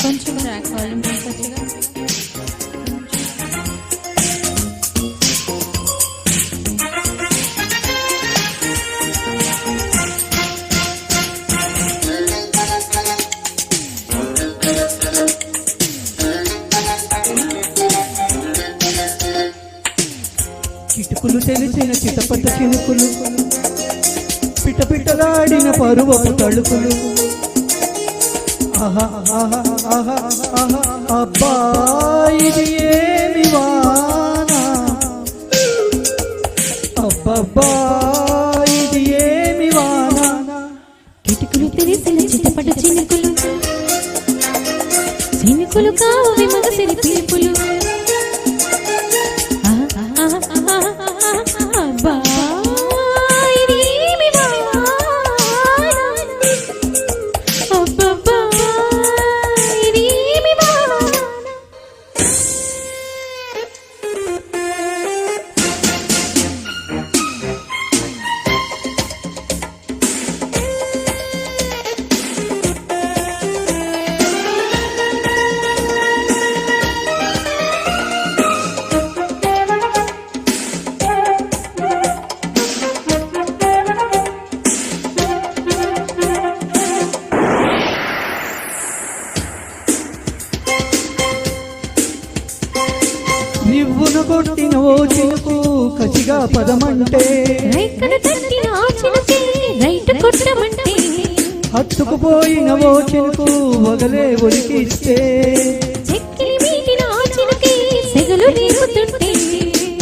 కొంచెం track volume పెంచొచ్చుగా. చిటుకులు తెలిసిన చిటపట చినుకులు, పిట పిటలాడిన పరువపు తళుకులు. ఆహా ఆహా ఆహా ఆహా అబ్బా ఇది ఏమి వాన, అబ్బబ్బా ఇది ఏమి వాన. కిటుకులు తెలిసిన చిటపట చినుకులు, చినుకులు కావు విమగ సిరి పిలుపులు. నివ్వును కొట్టిన ఓ చినుకు కసిగా పదమంటే, హత్తుకుపోయిన ఓ చినుకు వగలే ఒలికిస్తే,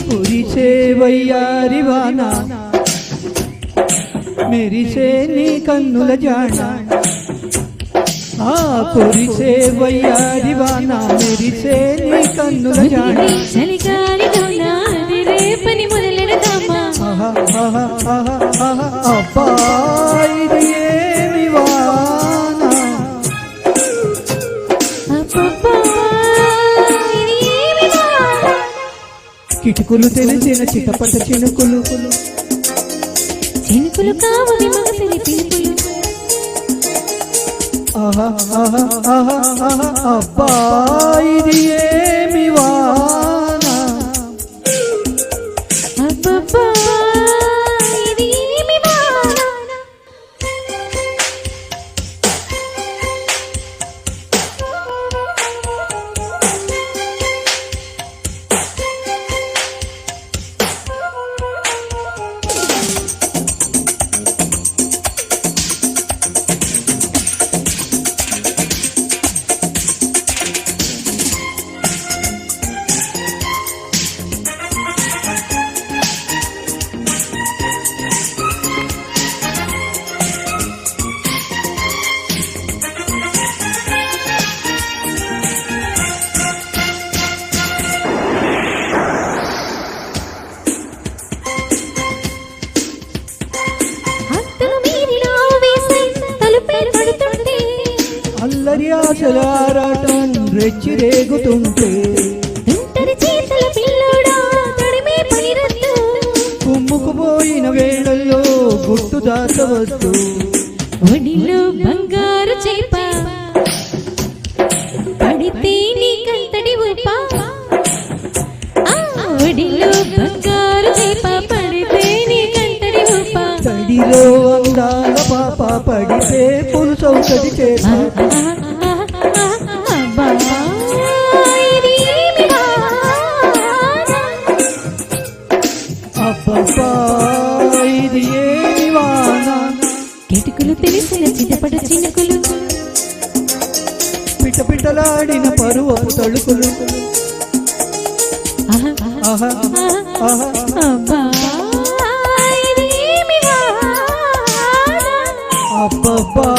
కురిసే వయ్యారి వాన మెరిసే నీ కన్నుల జాణ. ఆ కురిసే వయ్యారి వాన మెరిసే నీ కన్నుల జాణ. అబ్బా ఇది ఏమి వాన, కిటుకులు తెలిసిన చిటపట చినుకులు, చినుకులు కావని మగసిరి పిలుపులు. ఆహా ఆహా ఆహా ఆహా అబ్బా ఇది ఏమి వాన, అబ్బబ్బా ఇది ఏమి వాన. అల్లరి ఆశలారాటం రెచ్చి రేగుతుంటే, కుమ్ముకుపోయిన వేళల్లో గుట్టు దాచవద్దు. ఒడిలో బంగారు చేప పడితే నీకంతటి ఊప, ఒడిలో బంగారు చేప పడితే నీకంతటి ఊప. తడిలో అందాల పాప పడితే పులుసౌకటి చేప. అబ్బబ్బా ఇది ఏమి వాన, కిటుకులు తెలిసిన చిటపట చినుకులు, పిట పిటలాడిన పరువపు తళుకులు. ఆహా ఆహా అబ్బబ్బా